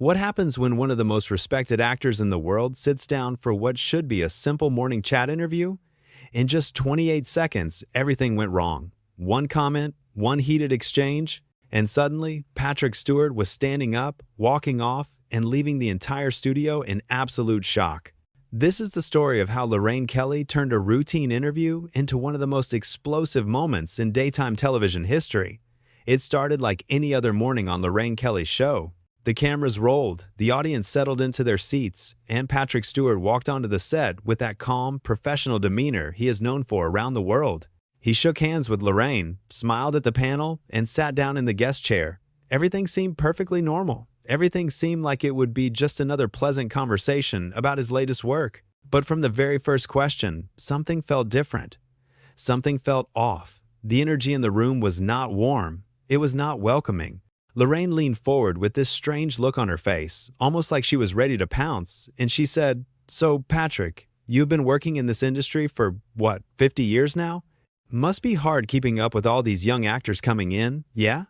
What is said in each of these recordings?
What happens when one of the most respected actors in the world sits down for what should be a simple morning chat interview? In just 28 seconds, everything went wrong. One comment, one heated exchange, and suddenly, Patrick Stewart was standing up, walking off, and leaving the entire studio in absolute shock. This is the story of how Lorraine Kelly turned a routine interview into one of the most explosive moments in daytime television history. It started like any other morning on Lorraine Kelly's show. The cameras rolled, the audience settled into their seats, and Patrick Stewart walked onto the set with that calm, professional demeanor he is known for around the world. He shook hands with Lorraine, smiled at the panel, and sat down in the guest chair. Everything seemed perfectly normal. Everything seemed like it would be just another pleasant conversation about his latest work. But from the very first question, something felt different. Something felt off. The energy in the room was not warm. It was not welcoming. Lorraine leaned forward with this strange look on her face, almost like she was ready to pounce, and she said, "So, Patrick, you've been working in this industry for, 50 years now? Must be hard keeping up with all these young actors coming in, yeah?"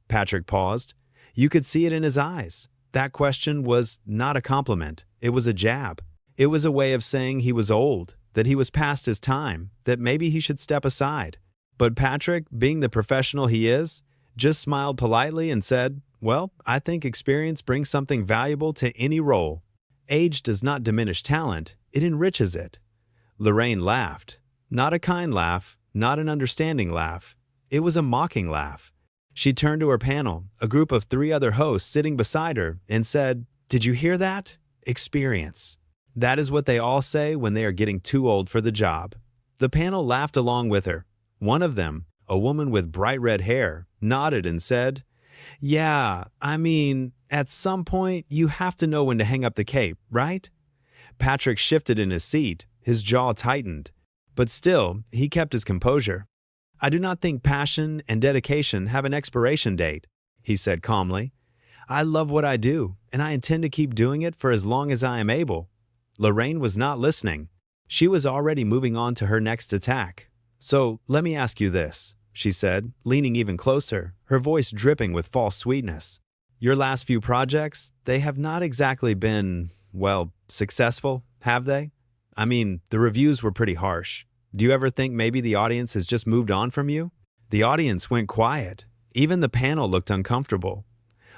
Patrick paused. You could see it in his eyes. That question was not a compliment. It was a jab. It was a way of saying he was old, that he was past his time, that maybe he should step aside. But Patrick, being the professional he is, just smiled politely and said, "Well, I think experience brings something valuable to any role. Age does not diminish talent, it enriches it." Lorraine laughed. Not a kind laugh, not an understanding laugh. It was a mocking laugh. She turned to her panel, a group of 3 other hosts sitting beside her, and said, "Did you hear that? Experience. That is what they all say when they are getting too old for the job." The panel laughed along with her. One of them, a woman with bright red hair, nodded and said, "Yeah, I mean, at some point, you have to know when to hang up the cape, right?" Patrick shifted in his seat, his jaw tightened. But still, he kept his composure. "I do not think passion and dedication have an expiration date," he said calmly. "I love what I do, and I intend to keep doing it for as long as I am able." Lorraine was not listening. She was already moving on to her next attack. "So, let me ask you this," she said, leaning even closer, her voice dripping with false sweetness. "Your last few projects, they have not exactly been, successful, have they? I mean, the reviews were pretty harsh. Do you ever think maybe the audience has just moved on from you?" The audience went quiet. Even the panel looked uncomfortable.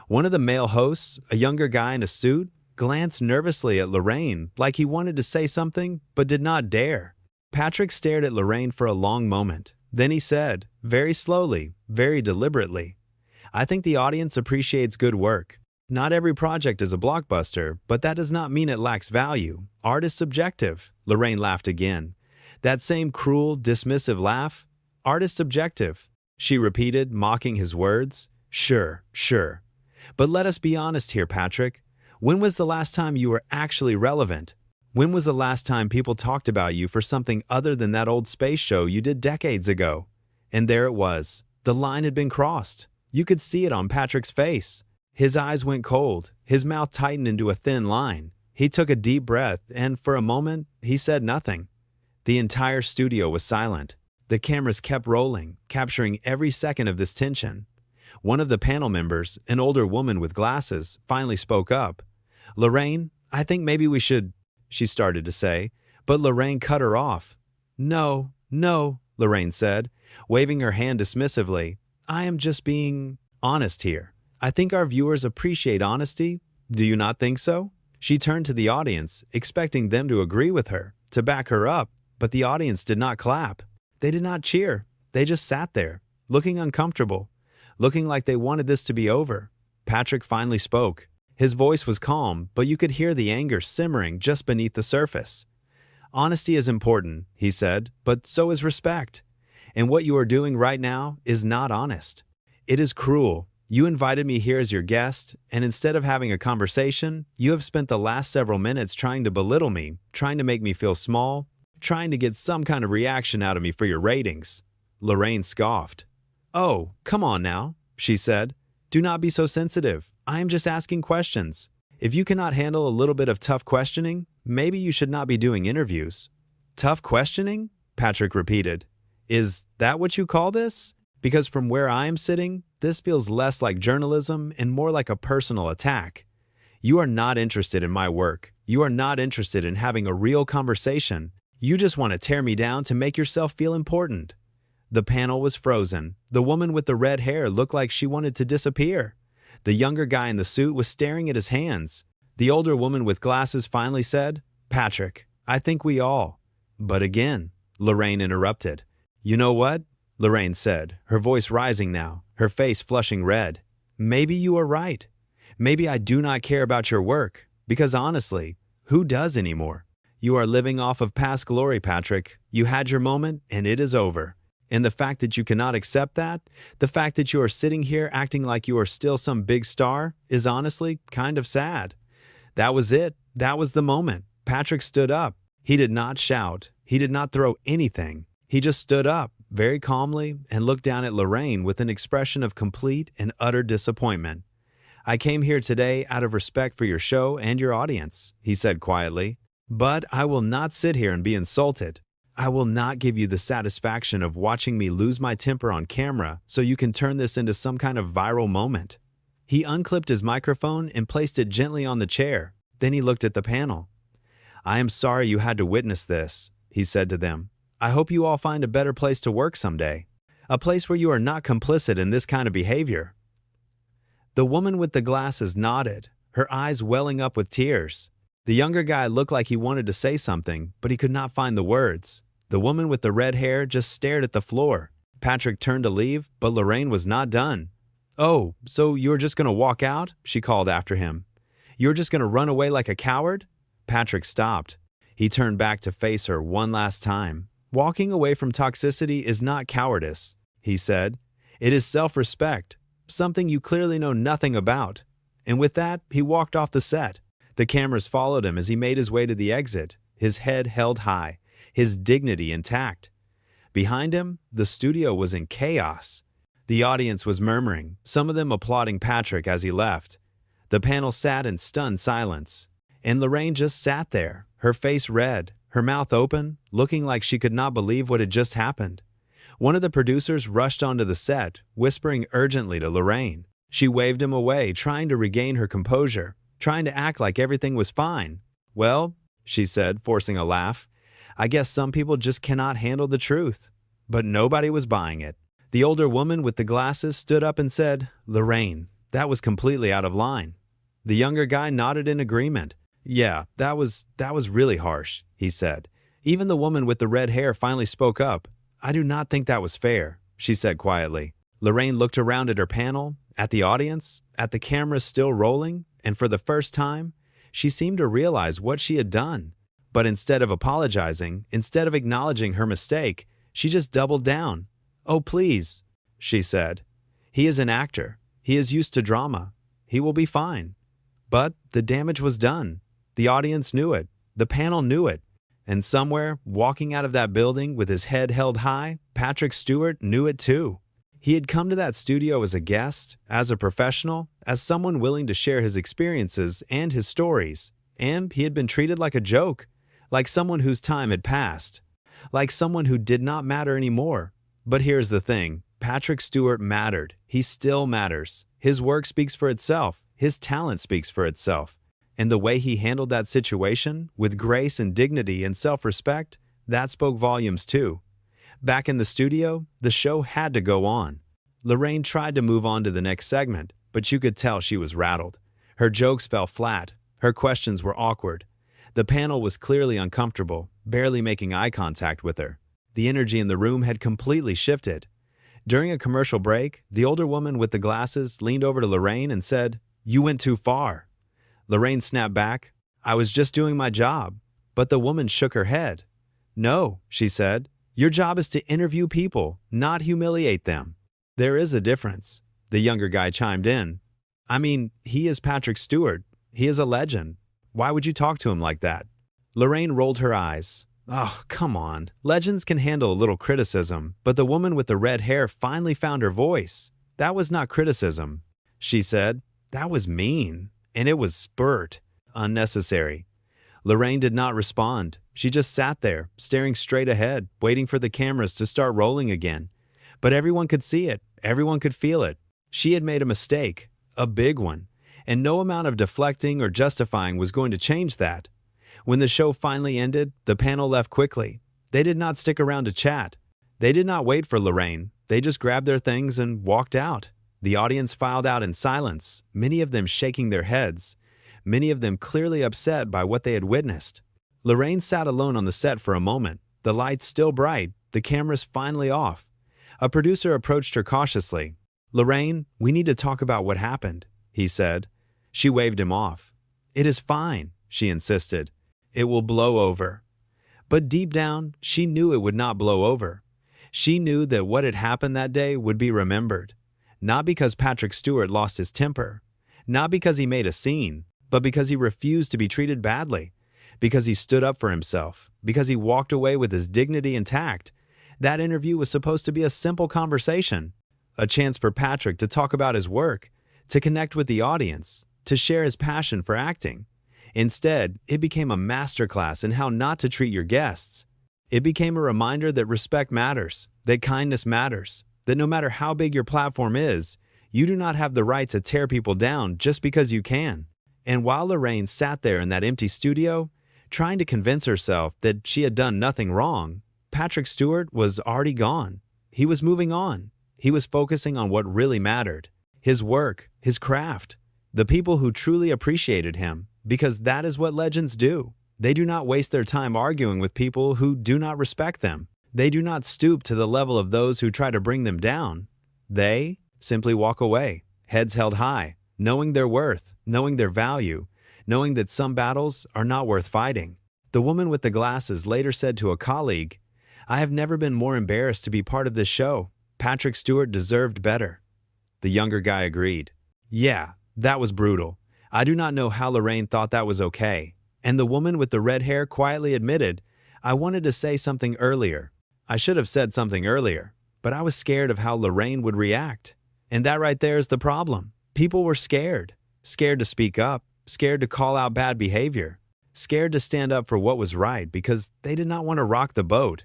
One of the male hosts, a younger guy in a suit, glanced nervously at Lorraine like he wanted to say something but did not dare. Patrick stared at Lorraine for a long moment. Then he said, very slowly, very deliberately, "I think the audience appreciates good work. Not every project is a blockbuster, but that does not mean it lacks value. Art is subjective." Lorraine laughed again. That same cruel, dismissive laugh. "Art is subjective," she repeated, mocking his words. Sure. But let us be honest here, Patrick. When was the last time you were actually relevant? When was the last time people talked about you for something other than that old space show you did decades ago? And there it was. The line had been crossed. You could see it on Patrick's face. His eyes went cold. His mouth tightened into a thin line. He took a deep breath, and for a moment, he said nothing. The entire studio was silent. The cameras kept rolling, capturing every second of this tension. One of the panel members, an older woman with glasses, finally spoke up. "Lorraine, I think maybe we should," she started to say, but Lorraine cut her off. No, Lorraine said, waving her hand dismissively. "I am just being honest here. I think our viewers appreciate honesty. Do you not think so?" She turned to the audience, expecting them to agree with her, to back her up, but the audience did not clap. They did not cheer. They just sat there, looking uncomfortable, looking like they wanted this to be over. Patrick finally spoke. His voice was calm, but you could hear the anger simmering just beneath the surface. "Honesty is important," he said, "but so is respect. And what you are doing right now is not honest. It is cruel. You invited me here as your guest, and instead of having a conversation, you have spent the last several minutes trying to belittle me, trying to make me feel small, trying to get some kind of reaction out of me for your ratings." Lorraine scoffed. "Oh, come on now," she said. "Do not be so sensitive. I am just asking questions. If you cannot handle a little bit of tough questioning, maybe you should not be doing interviews." "Tough questioning?" Patrick repeated. "Is that what you call this? Because from where I am sitting, this feels less like journalism and more like a personal attack. You are not interested in my work. You are not interested in having a real conversation. You just want to tear me down to make yourself feel important." The panel was frozen. The woman with the red hair looked like she wanted to disappear. The younger guy in the suit was staring at his hands. The older woman with glasses finally said, "Patrick, I think we all—" But again, Lorraine interrupted. "You know what?" Lorraine said, her voice rising now, her face flushing red. "Maybe you are right. Maybe I do not care about your work, because honestly, who does anymore? You are living off of past glory, Patrick. You had your moment, and it is over. And the fact that you cannot accept that, the fact that you are sitting here acting like you are still some big star, is honestly kind of sad." That was it. That was the moment. Patrick stood up. He did not shout. He did not throw anything. He just stood up, very calmly, and looked down at Lorraine with an expression of complete and utter disappointment. "I came here today out of respect for your show and your audience," he said quietly. "But I will not sit here and be insulted. I will not give you the satisfaction of watching me lose my temper on camera so you can turn this into some kind of viral moment." He unclipped his microphone and placed it gently on the chair. Then he looked at the panel. "I am sorry you had to witness this," he said to them. "I hope you all find a better place to work someday. A place where you are not complicit in this kind of behavior." The woman with the glasses nodded, her eyes welling up with tears. The younger guy looked like he wanted to say something, but he could not find the words. The woman with the red hair just stared at the floor. Patrick turned to leave, but Lorraine was not done. "Oh, so you're just going to walk out?" she called after him. "You're just going to run away like a coward?" Patrick stopped. He turned back to face her one last time. "Walking away from toxicity is not cowardice," he said. "It is self-respect, something you clearly know nothing about." And with that, he walked off the set. The cameras followed him as he made his way to the exit, his head held high, his dignity intact. Behind him, the studio was in chaos. The audience was murmuring, some of them applauding Patrick as he left. The panel sat in stunned silence. And Lorraine just sat there, her face red, her mouth open, looking like she could not believe what had just happened. One of the producers rushed onto the set, whispering urgently to Lorraine. She waved him away, trying to regain her composure, trying to act like everything was fine. "Well," she said, forcing a laugh, "I guess some people just cannot handle the truth." But nobody was buying it. The older woman with the glasses stood up and said, "Lorraine, that was completely out of line." The younger guy nodded in agreement. "Yeah, that was really harsh," he said. Even the woman with the red hair finally spoke up. "I do not think that was fair," she said quietly. Lorraine looked around at her panel, at the audience, at the cameras still rolling, and for the first time, she seemed to realize what she had done. But instead of apologizing, instead of acknowledging her mistake, she just doubled down. "Oh, please," she said. "He is an actor. He is used to drama. He will be fine." But the damage was done. The audience knew it. The panel knew it. And somewhere, walking out of that building with his head held high, Patrick Stewart knew it too. He had come to that studio as a guest, as a professional, as someone willing to share his experiences and his stories. And he had been treated like a joke, like someone whose time had passed, like someone who did not matter anymore. But here's the thing. Patrick Stewart mattered. He still matters. His work speaks for itself. His talent speaks for itself. And the way he handled that situation, with grace and dignity and self-respect, that spoke volumes too. Back in the studio, the show had to go on. Lorraine tried to move on to the next segment, but you could tell she was rattled. Her jokes fell flat. Her questions were awkward. The panel was clearly uncomfortable, barely making eye contact with her. The energy in the room had completely shifted. During a commercial break, the older woman with the glasses leaned over to Lorraine and said, "You went too far." Lorraine snapped back, "I was just doing my job." But the woman shook her head. "No," she said, "your job is to interview people, not humiliate them." "There is a difference," the younger guy chimed in. "I mean, he is Patrick Stewart. He is a legend. Why would you talk to him like that?" Lorraine rolled her eyes. "Oh, come on. Legends can handle a little criticism," but the woman with the red hair finally found her voice. "That was not criticism," she said. "That was mean. And it was spurt. Unnecessary." Lorraine did not respond. She just sat there, staring straight ahead, waiting for the cameras to start rolling again. But everyone could see it. Everyone could feel it. She had made a mistake. A big one. And no amount of deflecting or justifying was going to change that. When the show finally ended, the panel left quickly. They did not stick around to chat. They did not wait for Lorraine. They just grabbed their things and walked out. The audience filed out in silence, many of them shaking their heads, many of them clearly upset by what they had witnessed. Lorraine sat alone on the set for a moment, the lights still bright, the cameras finally off. A producer approached her cautiously. "Lorraine, we need to talk about what happened," he said. She waved him off. "It is fine," she insisted. "It will blow over." But deep down, she knew it would not blow over. She knew that what had happened that day would be remembered. Not because Patrick Stewart lost his temper, not because he made a scene, but because he refused to be treated badly, because he stood up for himself, because he walked away with his dignity intact. That interview was supposed to be a simple conversation, a chance for Patrick to talk about his work, to connect with the audience, to share his passion for acting. Instead, it became a masterclass in how not to treat your guests. It became a reminder that respect matters, that kindness matters, that no matter how big your platform is, you do not have the right to tear people down just because you can. And while Lorraine sat there in that empty studio, trying to convince herself that she had done nothing wrong, Patrick Stewart was already gone. He was moving on. He was focusing on what really mattered: his work, his craft, the people who truly appreciated him, because that is what legends do. They do not waste their time arguing with people who do not respect them. They do not stoop to the level of those who try to bring them down. They simply walk away, heads held high, knowing their worth, knowing their value, knowing that some battles are not worth fighting. The woman with the glasses later said to a colleague, "I have never been more embarrassed to be part of this show. Patrick Stewart deserved better." The younger guy agreed. "Yeah, that was brutal. I do not know how Lorraine thought that was okay." And the woman with the red hair quietly admitted, "I wanted to say something earlier. I should have said something earlier, but I was scared of how Lorraine would react." And that right there is the problem. People were scared. Scared to speak up, scared to call out bad behavior, scared to stand up for what was right because they did not want to rock the boat.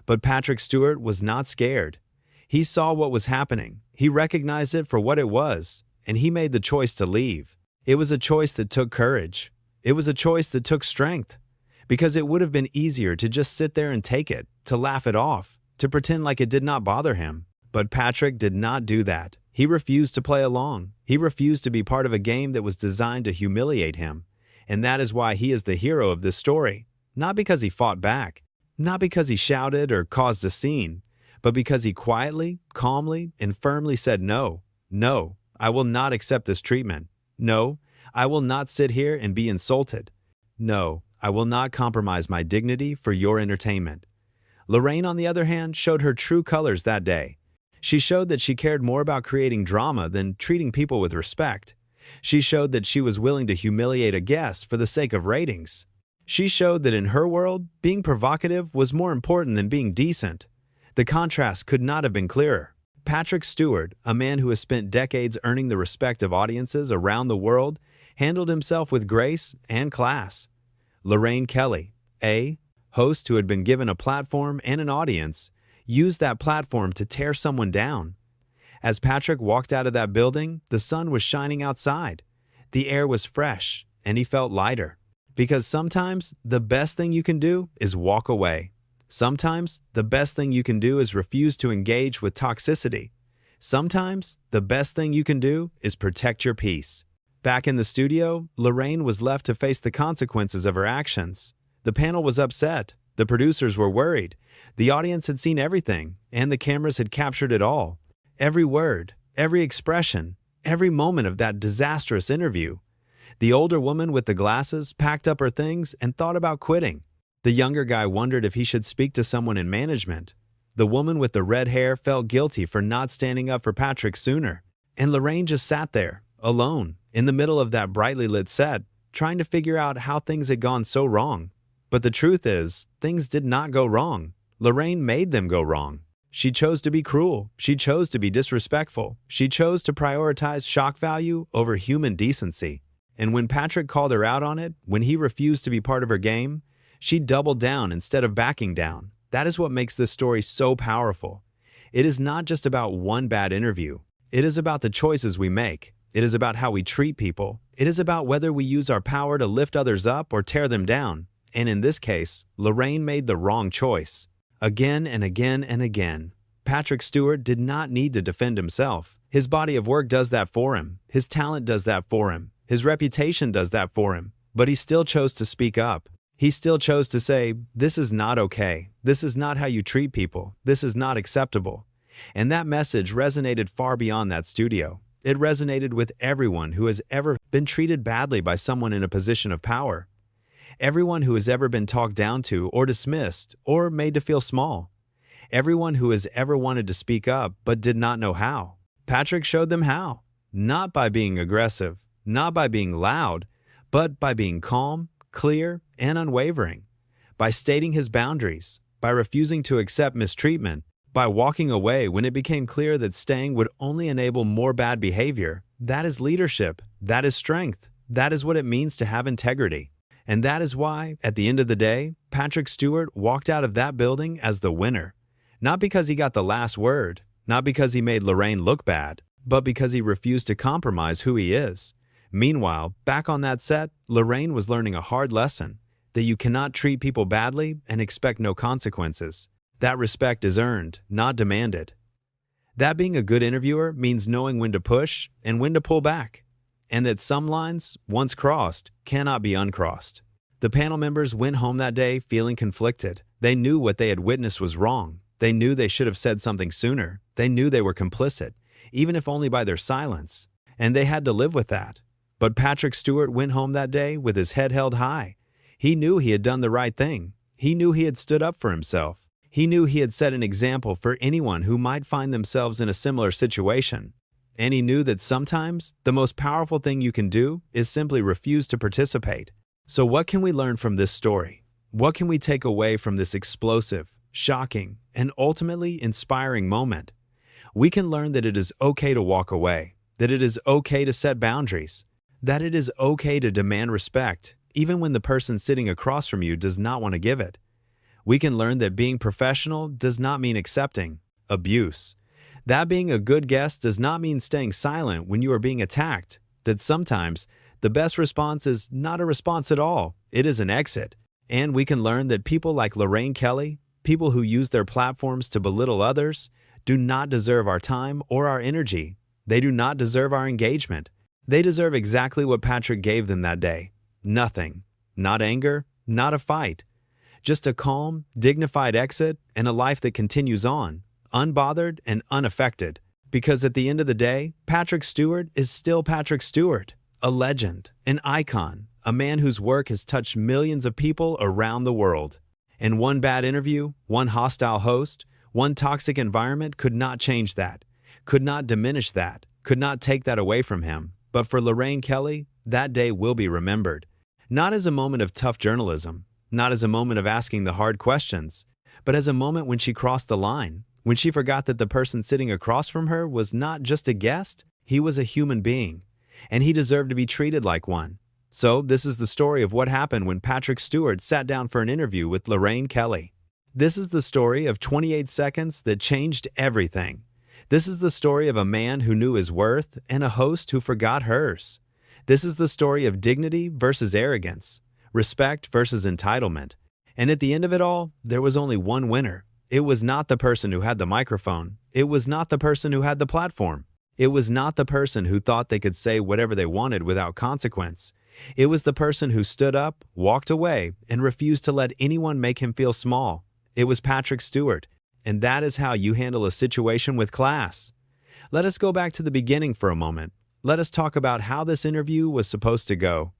But Patrick Stewart was not scared. He saw what was happening. He recognized it for what it was, and he made the choice to leave. It was a choice that took courage. It was a choice that took strength, because it would have been easier to just sit there and take it, to laugh it off, to pretend like it did not bother him. But Patrick did not do that. He refused to play along. He refused to be part of a game that was designed to humiliate him. And that is why he is the hero of this story. Not because he fought back, not because he shouted or caused a scene, but because he quietly, calmly, and firmly said no. No, I will not accept this treatment. No, I will not sit here and be insulted. No, I will not compromise my dignity for your entertainment. Lorraine, on the other hand, showed her true colors that day. She showed that she cared more about creating drama than treating people with respect. She showed that she was willing to humiliate a guest for the sake of ratings. She showed that in her world, being provocative was more important than being decent. The contrast could not have been clearer. Patrick Stewart, a man who has spent decades earning the respect of audiences around the world, handled himself with grace and class. Lorraine Kelly, a host who had been given a platform and an audience, used that platform to tear someone down. As Patrick walked out of that building, the sun was shining outside. The air was fresh, and he felt lighter. Because sometimes the best thing you can do is walk away. Sometimes the best thing you can do is refuse to engage with toxicity. Sometimes the best thing you can do is protect your peace. Back in the studio, Lorraine was left to face the consequences of her actions. The panel was upset. The producers were worried. The audience had seen everything, and the cameras had captured it all. Every word, every expression, every moment of that disastrous interview. The older woman with the glasses packed up her things and thought about quitting. The younger guy wondered if he should speak to someone in management. The woman with the red hair felt guilty for not standing up for Patrick sooner. And Lorraine just sat there, alone, in the middle of that brightly lit set, trying to figure out how things had gone so wrong. But the truth is, things did not go wrong. Lorraine made them go wrong. She chose to be cruel. She chose to be disrespectful. She chose to prioritize shock value over human decency. And when Patrick called her out on it, when he refused to be part of her game, she doubled down instead of backing down. That is what makes this story so powerful. It is not just about one bad interview. It is about the choices we make, It is about how we treat people. It is about whether we use our power to lift others up or tear them down. And in this case, Lorraine made the wrong choice. Again and again and again. Patrick Stewart did not need to defend himself. His body of work does that for him. His talent does that for him. His reputation does that for him. But he still chose to speak up. He still chose to say, "This is not okay. This is not how you treat people. This is not acceptable." And that message resonated far beyond that studio. It resonated with everyone who has ever been treated badly by someone in a position of power. Everyone who has ever been talked down to or dismissed or made to feel small. Everyone who has ever wanted to speak up but did not know how. Patrick showed them how. Not by being aggressive, not by being loud, but by being calm, clear, and unwavering. By stating his boundaries, by refusing to accept mistreatment, by walking away when it became clear that staying would only enable more bad behavior. That is leadership. That is strength. That is what it means to have integrity. And that is why, at the end of the day, Patrick Stewart walked out of that building as the winner. Not because he got the last word, not because he made Lorraine look bad, but because he refused to compromise who he is. Meanwhile, back on that set, Lorraine was learning a hard lesson, that you cannot treat people badly and expect no consequences. That respect is earned, not demanded. That being a good interviewer means knowing when to push and when to pull back, and that some lines, once crossed, cannot be uncrossed. The panel members went home that day feeling conflicted. They knew what they had witnessed was wrong. They knew they should have said something sooner. They knew they were complicit, even if only by their silence, and they had to live with that. But Patrick Stewart went home that day with his head held high. He knew he had done the right thing. He knew he had stood up for himself. He knew he had set an example for anyone who might find themselves in a similar situation. And he knew that sometimes the most powerful thing you can do is simply refuse to participate. So what can we learn from this story? What can we take away from this explosive, shocking, and ultimately inspiring moment? We can learn that it is okay to walk away, that it is okay to set boundaries, that it is okay to demand respect, even when the person sitting across from you does not want to give it. We can learn that being professional does not mean accepting abuse. That being a good guest does not mean staying silent when you are being attacked. That sometimes the best response is not a response at all, it is an exit. And we can learn that people like Lorraine Kelly, people who use their platforms to belittle others, do not deserve our time or our energy. They do not deserve our engagement. They deserve exactly what Patrick gave them that day. Nothing. Not anger, not a fight. Just a calm, dignified exit and a life that continues on, unbothered and unaffected. Because at the end of the day, Patrick Stewart is still Patrick Stewart, a legend, an icon, a man whose work has touched millions of people around the world. And one bad interview, one hostile host, one toxic environment could not change that, could not diminish that, could not take that away from him. But for Lorraine Kelly, that day will be remembered. Not as a moment of tough journalism, not as a moment of asking the hard questions, but as a moment when she crossed the line, when she forgot that the person sitting across from her was not just a guest, he was a human being, and he deserved to be treated like one. So this is the story of what happened when Patrick Stewart sat down for an interview with Lorraine Kelly. This is the story of 28 seconds that changed everything. This is the story of a man who knew his worth and a host who forgot hers. This is the story of dignity versus arrogance, respect versus entitlement. And at the end of it all, there was only one winner. It was not the person who had the microphone. It was not the person who had the platform. It was not the person who thought they could say whatever they wanted without consequence. It was the person who stood up, walked away, and refused to let anyone make him feel small. It was Patrick Stewart. And that is how you handle a situation with class. Let us go back to the beginning for a moment. Let us talk about how this interview was supposed to go.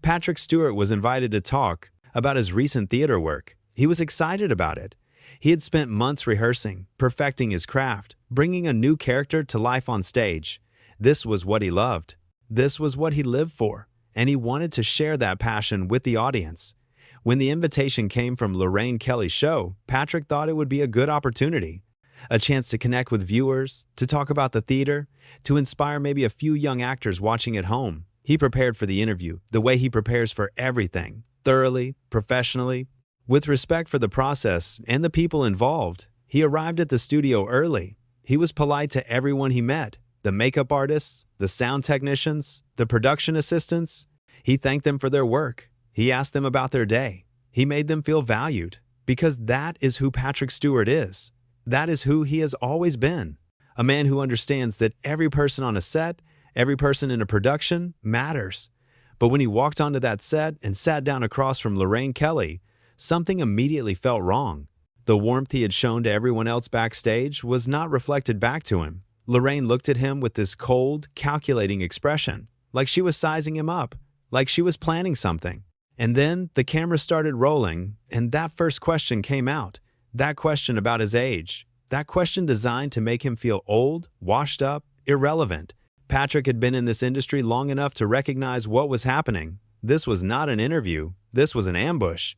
Patrick Stewart was invited to talk about his recent theater work. He was excited about it. He had spent months rehearsing, perfecting his craft, bringing a new character to life on stage. This was what he loved. This was what he lived for. And he wanted to share that passion with the audience. When the invitation came from Lorraine Kelly's show, Patrick thought it would be a good opportunity. A chance to connect with viewers, to talk about the theater, to inspire maybe a few young actors watching at home. He prepared for the interview the way he prepares for everything, thoroughly, professionally, with respect for the process and the people involved. He arrived at the studio early. He was polite to everyone he met. the makeup artists, the sound technicians, the production assistants. He thanked them for their work. He asked them about their day. He made them feel valued, because that is who Patrick Stewart is. That is who he has always been. A man who understands that every person on a set, every person in a production matters. But when he walked onto that set and sat down across from Lorraine Kelly, something immediately felt wrong. The warmth he had shown to everyone else backstage was not reflected back to him. Lorraine looked at him with this cold, calculating expression, like she was sizing him up, like she was planning something. And then the camera started rolling, and that first question came out. That question about his age. That question designed to make him feel old, washed up, irrelevant. Patrick had been in this industry long enough to recognize what was happening. This was not an interview. This was an ambush.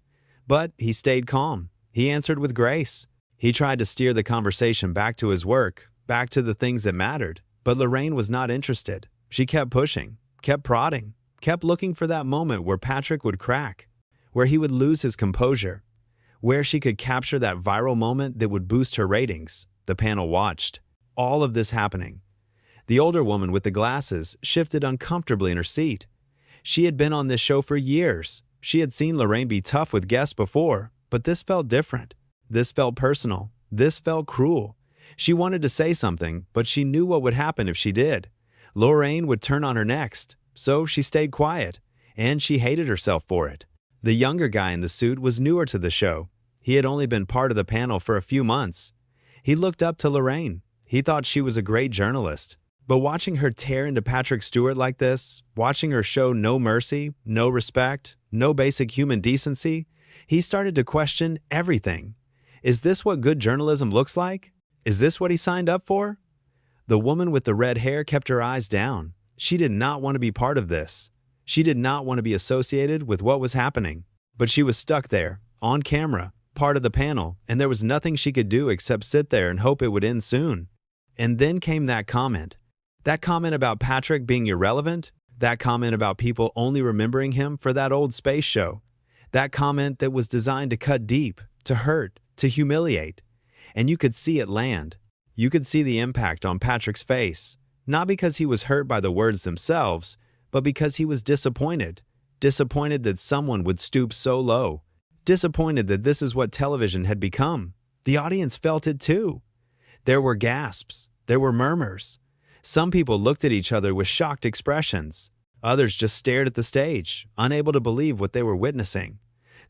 But he stayed calm. He answered with grace. He tried to steer the conversation back to his work, back to the things that mattered. But Lorraine was not interested. She kept pushing, kept prodding, kept looking for that moment where Patrick would crack, where he would lose his composure, where she could capture that viral moment that would boost her ratings. The panel watched. All of this happening. The older woman with the glasses shifted uncomfortably in her seat. She had been on this show for years. She had seen Lorraine be tough with guests before, but this felt different. This felt personal. This felt cruel. She wanted to say something, but she knew what would happen if she did. Lorraine would turn on her next, so she stayed quiet, and she hated herself for it. The younger guy in the suit was newer to the show. He had only been part of the panel for a few months. He looked up to Lorraine. He thought she was a great journalist. But watching her tear into Patrick Stewart like this, watching her show no mercy, no respect, no basic human decency, he started to question everything. Is this what good journalism looks like? Is this what he signed up for? The woman with the red hair kept her eyes down. She did not want to be part of this. She did not want to be associated with what was happening. But she was stuck there, on camera, part of the panel, and there was nothing she could do except sit there and hope it would end soon. And then came that comment. That comment about Patrick being irrelevant. That comment about people only remembering him for that old space show. That comment that was designed to cut deep, to hurt, to humiliate. And you could see it land. You could see the impact on Patrick's face, not because he was hurt by the words themselves, but because he was disappointed. Disappointed that someone would stoop so low. Disappointed that this is what television had become. The audience felt it too. There were gasps. There were murmurs. Some people looked at each other with shocked expressions. Others just stared at the stage, unable to believe what they were witnessing.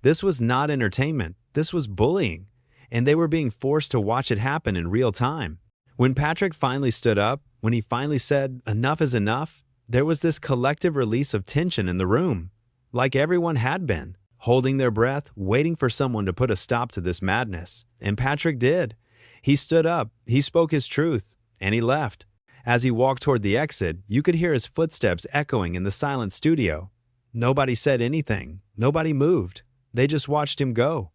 This was not entertainment. This was bullying. And they were being forced to watch it happen in real time. When Patrick finally stood up, when he finally said, "Enough is enough," there was this collective release of tension in the room. Like everyone had been, holding their breath, waiting for someone to put a stop to this madness. And Patrick did. He stood up, he spoke his truth, and he left. As he walked toward the exit, you could hear his footsteps echoing in the silent studio. Nobody said anything. Nobody moved. They just watched him go.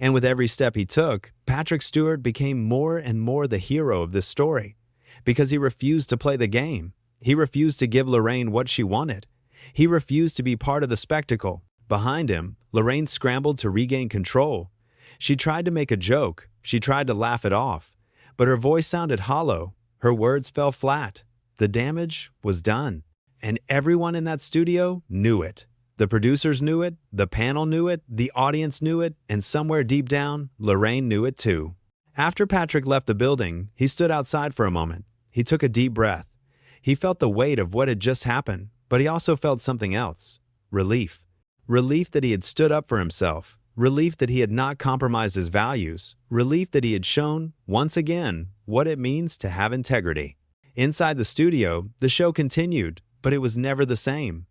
And with every step he took, Patrick Stewart became more and more the hero of this story. Because he refused to play the game. He refused to give Lorraine what she wanted. He refused to be part of the spectacle. Behind him, Lorraine scrambled to regain control. She tried to make a joke. She tried to laugh it off. But her voice sounded hollow. Her words fell flat. The damage was done. And everyone in that studio knew it. The producers knew it, the panel knew it, the audience knew it, and somewhere deep down, Lorraine knew it too. After Patrick left the building, he stood outside for a moment. He took a deep breath. He felt the weight of what had just happened, but he also felt something else. Relief. Relief that he had stood up for himself. Relief that he had not compromised his values. Relief that he had shown, once again, what it means to have integrity. Inside the studio, the show continued, but it was never the same.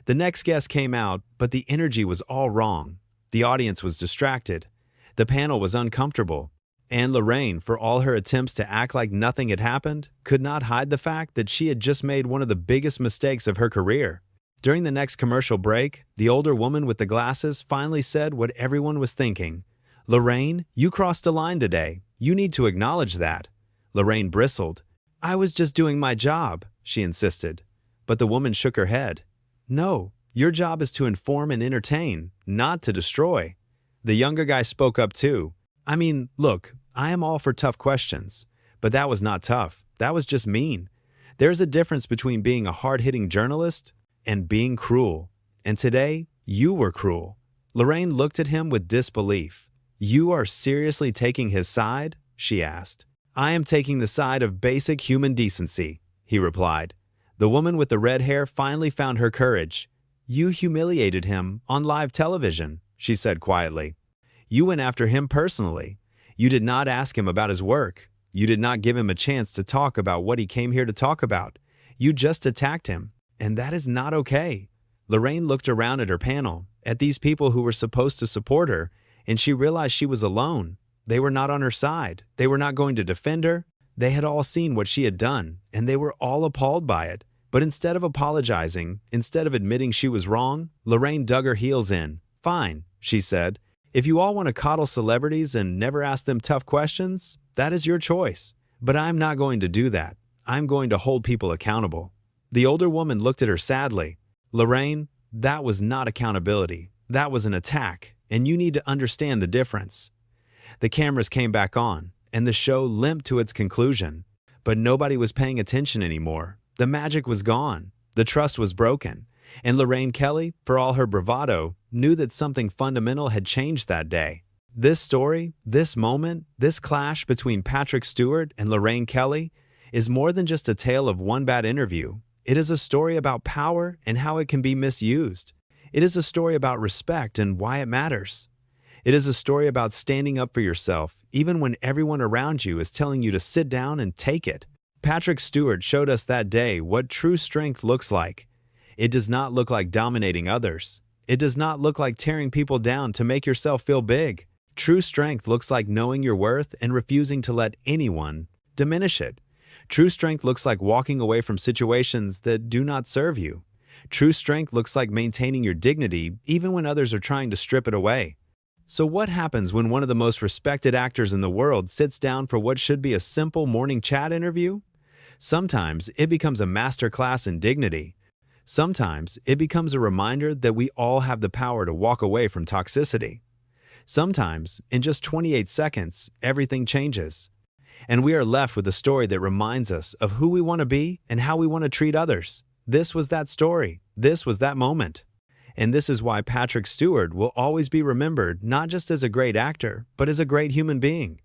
The next guest came out, but the energy was all wrong. The audience was distracted. The panel was uncomfortable. And Lorraine, for all her attempts to act like nothing had happened, could not hide the fact that she had just made one of the biggest mistakes of her career. During the next commercial break, the older woman with the glasses finally said what everyone was thinking. "Lorraine, you crossed a line today. You need to acknowledge that." Lorraine bristled. "I was just doing my job," she insisted. But the woman shook her head. "No, your job is to inform and entertain, not to destroy." The younger guy spoke up too. "I mean, look, I am all for tough questions. But that was not tough. That was just mean. There's a difference between being a hard-hitting journalist and being cruel. And today, you were cruel. Lorraine looked at him with disbelief. You are seriously taking his side? She asked. I am taking the side of basic human decency, he replied. The woman with the red hair finally found her courage. You humiliated him on live television, she said quietly. You went after him personally. You did not ask him about his work. You did not give him a chance to talk about what he came here to talk about. You just attacked him, and that is not okay. Lorraine looked around at her panel, at these people who were supposed to support her, and she realized she was alone. They were not on her side. They were not going to defend her. They had all seen what she had done, and they were all appalled by it. But instead of apologizing, instead of admitting she was wrong, Lorraine dug her heels in. Fine, she said. If you all want to coddle celebrities and never ask them tough questions, that is your choice. But I'm not going to do that. I'm going to hold people accountable. The older woman looked at her sadly. Lorraine, that was not accountability. That was an attack, and you need to understand the difference. The cameras came back on, and the show limped to its conclusion. But nobody was paying attention anymore. The magic was gone. The trust was broken. And Lorraine Kelly, for all her bravado, knew that something fundamental had changed that day. This story, this moment, this clash between Patrick Stewart and Lorraine Kelly is more than just a tale of one bad interview. It is a story about power and how it can be misused. It is a story about respect and why it matters. It is a story about standing up for yourself, even when everyone around you is telling you to sit down and take it. Patrick Stewart showed us that day what true strength looks like. It does not look like dominating others. It does not look like tearing people down to make yourself feel big. True strength looks like knowing your worth and refusing to let anyone diminish it. True strength looks like walking away from situations that do not serve you. True strength looks like maintaining your dignity even when others are trying to strip it away. So what happens when one of the most respected actors in the world sits down for what should be a simple morning chat interview? Sometimes it becomes a masterclass in dignity. Sometimes it becomes a reminder that we all have the power to walk away from toxicity. Sometimes, in just 28 seconds, everything changes. And we are left with a story that reminds us of who we want to be and how we want to treat others. This was that story. This was that moment. And this is why Patrick Stewart will always be remembered not just as a great actor, but as a great human being.